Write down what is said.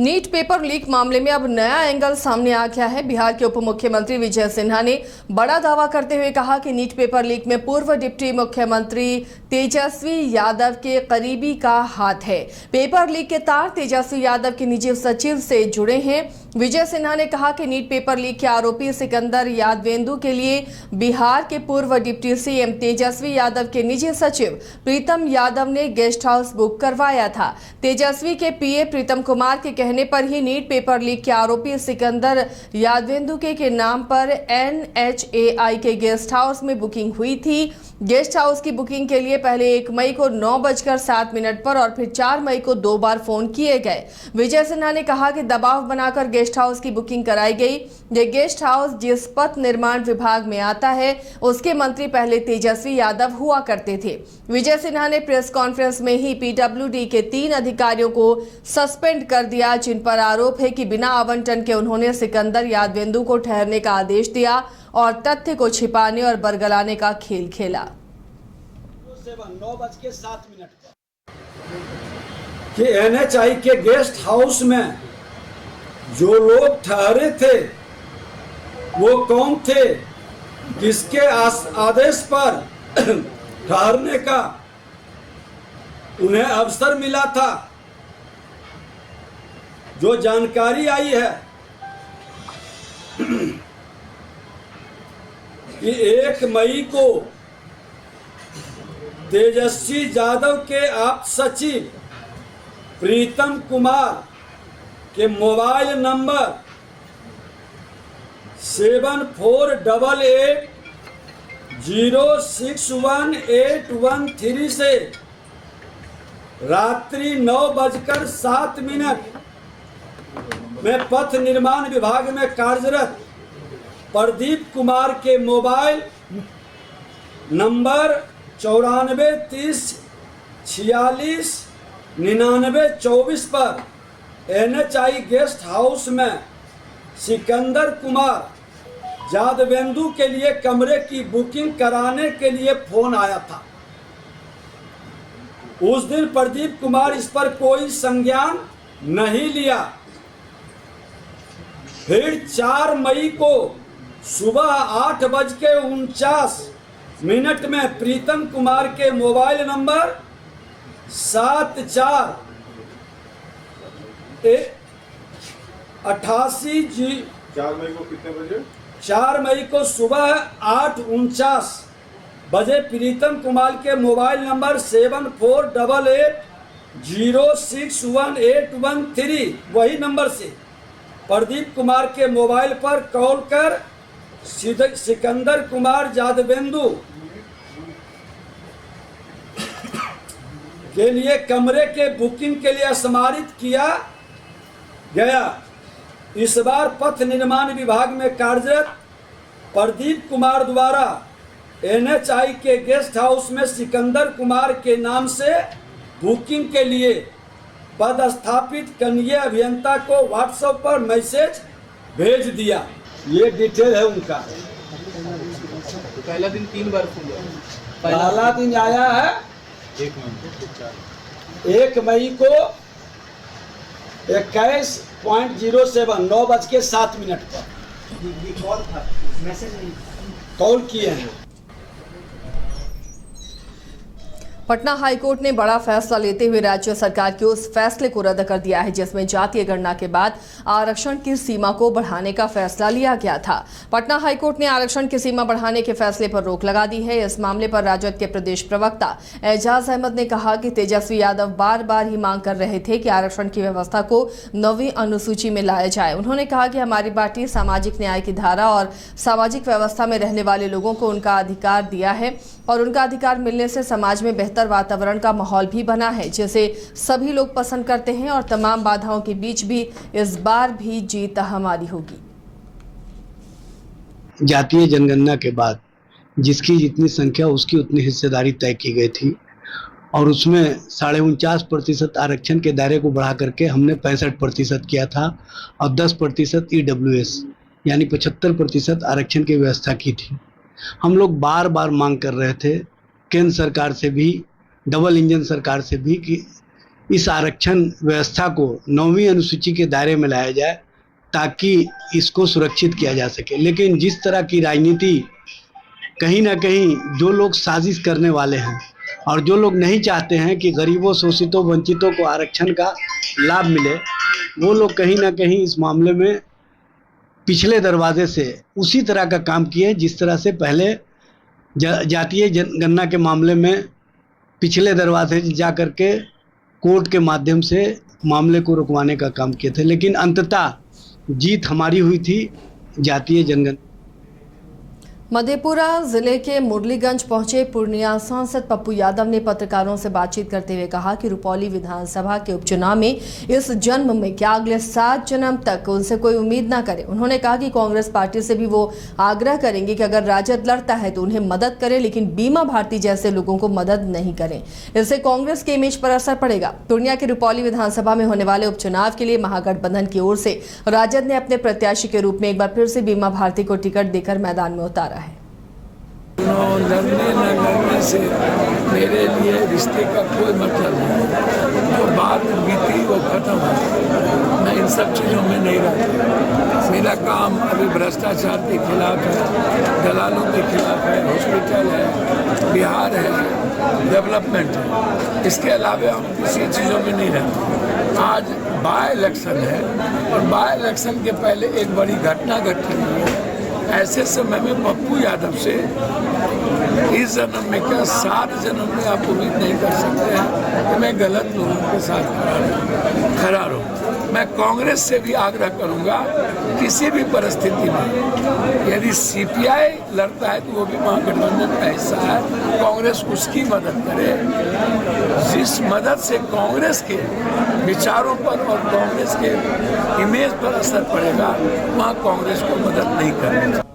NEET paper leak मामले में अब नया एंगल सामने आ गया है। बिहार के उप मुख्यमंत्री विजय सिन्हा ने बड़ा दावा करते हुए कहा कि नीट पेपर लीक में पूर्व डिप्टी मुख्यमंत्री तेजस्वी यादव के करीबी का हाथ है। पेपर लीक के तार तेजस्वी यादव के निजी सचिव से जुड़े हैं। विजय सिन्हा ने कहा कि नीट पेपर लीक के आरोपी सिकंदर यादवेंदु के लिए बिहार के पूर्व डिप्टी सीएम तेजस्वी यादव के निजी सचिव प्रीतम यादव ने गेस्ट हाउस बुक करवाया था। तेजस्वी के पीए प्रीतम कुमार के कहने पर ही नीट पेपर लीक के आरोपी सिकंदर यादवेंदु के नाम पर NHAI के गेस्ट हाउस में बुकिंग हुई थी। गेस्ट हाउस की बुकिंग के लिए पहले 1 मई को 9:07 पर और फिर 4 मई को 2 बार फोन किए गए। विजय सिन्हा ने कहा कि दबाव बनाकर गेस्ट हाउस की बुकिंग कराई गई। ये गेस्ट हाउस जिस पथ निर्माण विभाग में आता है उसके मंत्री पहले तेजस्वी यादव हुआ करते थे। विजय सिन्हा ने प्रेस कॉन्फ्रेंस में ही PWD के 3 अधिकारियों को सस्पेंड कर दिया, जिन पर आरोप है कि बिना आवंटन के उन्होंने सिकंदर यादवेंदु को ठहरने का आदेश दिया और तथ्य को छिपाने और बरगलाने का खेल खेला। 9:07 कि NHI के गेस्ट हाउस में जो लोग ठहरे थे वो कौन थे, किसके आदेश पर ठहरने का उन्हें अवसर मिला था। जो जानकारी आई है कि 1 मई को तेजस्वी यादव के आप सचिव प्रीतम कुमार के मोबाइल नंबर 7488061813 से रात्रि 9:07 में पथ निर्माण विभाग में कार्यरत प्रदीप कुमार के मोबाइल नंबर 9430469924 पर NHI गेस्ट हाउस में सिकंदर कुमार यादवेंदु के लिए कमरे की बुकिंग कराने के लिए फोन आया था। उस दिन प्रदीप कुमार इस पर कोई संज्ञान नहीं लिया। फिर 4 मई को सुबह 8:49 में प्रीतम कुमार के मोबाइल नंबर 7488 4 मई को कितने बजे? 4 मई को सुबह 8:49 बजे प्रीतम कुमार के मोबाइल नंबर 7488061813 वही नंबर से प्रदीप कुमार के मोबाइल पर कॉल कर सिकंदर कुमार यादवेंदु के लिए कमरे के बुकिंग के लिए स्मारित किया गया। इस बार पथ निर्माण विभाग में कार्यरत प्रदीप कुमार द्वारा NHI के गेस्ट हाउस में सिकंदर कुमार के नाम से बुकिंग के लिए पदस्थापित कनीय अभियंता को WhatsApp पर मैसेज भेज दिया। ये डिटेल है उनका। पहला दिन 3 बार फोन किया। पहला दिन आया है 1 मई को 21:07 9:07 पर कॉल था, मैसेज नहीं कॉल किए हैं। पटना हाईकोर्ट ने बड़ा फैसला लेते हुए राज्य सरकार के उस फैसले को रद्द कर दिया है जिसमें जातीय गणना के बाद आरक्षण की सीमा को बढ़ाने का फैसला लिया गया था। पटना हाईकोर्ट ने आरक्षण की सीमा बढ़ाने के फैसले पर रोक लगा दी है। इस मामले पर राजद के प्रदेश प्रवक्ता एजाज अहमद ने कहा कि तेजस्वी यादव बार बार ही मांग कर रहे थे कि आरक्षण की व्यवस्था को 9वीं अनुसूची में लाया जाए। उन्होंने कहा कि हमारी पार्टी सामाजिक न्याय की धारा और सामाजिक व्यवस्था में रहने वाले लोगों को उनका अधिकार दिया है और उनका अधिकार मिलने से समाज में बेहतर वातावरण का माहौल भी बना है जिसे सभी लोग पसंद करते हैं और तमाम बाधाओं के बीच भी इस बार भी जीत हमारी होगी। जातीय जनगणना के बाद जिसकी जितनी संख्या उसकी उतनी हिस्सेदारी तय की गई थी और उसमें 49.5% आरक्षण के दायरे को बढ़ा करके हमने 65% किया था और 10% EWS यानी 75% आरक्षण की व्यवस्था की थी। हम लोग बार बार मांग कर रहे थे केंद्र सरकार से भी, डबल इंजन सरकार से भी कि इस आरक्षण व्यवस्था को 9वीं अनुसूची के दायरे में लाया जाए ताकि इसको सुरक्षित किया जा सके। लेकिन जिस तरह की राजनीति कहीं ना कहीं जो लोग साजिश करने वाले हैं और जो लोग नहीं चाहते हैं कि गरीबों, शोषितों, वंचितों को आरक्षण का लाभ मिले, वो लोग कहीं ना कहीं इस मामले में पिछले दरवाजे से उसी तरह का काम किए जिस तरह से पहले जातीय जनगणना के मामले में पिछले दरवाजे जा करके कोर्ट के माध्यम से मामले को रुकवाने का काम किए थे। लेकिन अंततः जीत हमारी हुई थी जातीय जनगणना। मधेपुरा जिले के मुरलीगंज पहुंचे पूर्णिया सांसद पप्पू यादव ने पत्रकारों से बातचीत करते हुए कहा कि रुपौली विधानसभा के उपचुनाव में इस जन्म में क्या अगले 7 जन्म तक उनसे कोई उम्मीद ना करे। उन्होंने कहा कि कांग्रेस पार्टी से भी वो आग्रह करेंगे कि अगर राजद लड़ता है तो उन्हें मदद करें, लेकिन बीमा भारती जैसे लोगों को मदद नहीं करें। इससे कांग्रेस के इमेज पर असर पड़ेगा। पूर्णिया के रुपौली विधानसभा में होने वाले उपचुनाव के लिए महागठबंधन की ओर से राजद ने अपने प्रत्याशी के रूप में एक बार फिर से बीमा भारती को टिकट देकर मैदान में उतारा है। लड़ने न लड़ने से मेरे लिए रिश्ते का कोई मतलब नहीं। जो बात बीती वो खत्म है। मैं इन सब चीज़ों में नहीं रहता। मेरा काम अभी भ्रष्टाचार के खिलाफ है, दलालों के खिलाफ है, हॉस्पिटल है, बिहार है, डेवलपमेंट है। इसके अलावा हम किसी चीज़ों में नहीं रहते। आज बाय इलेक्शन है और बाय इलेक्शन के पहले एक बड़ी घटना घटी है। ऐसे समय में पप्पू यादव से इस जन्म में क्या 7 जन्म में आप उम्मीद नहीं कर सकते हैं कि मैं गलत लोगों के साथ खड़ा रहूं। मैं कांग्रेस से भी आग्रह करूंगा किसी भी परिस्थिति में यदि सीपीआई लड़ता है तो वो भी महागठबंधन का हिस्सा है, कांग्रेस उसकी मदद करे। जिस मदद से कांग्रेस के विचारों पर और कांग्रेस के इमेज पर असर पड़ेगा वहाँ कांग्रेस को मदद नहीं करनी।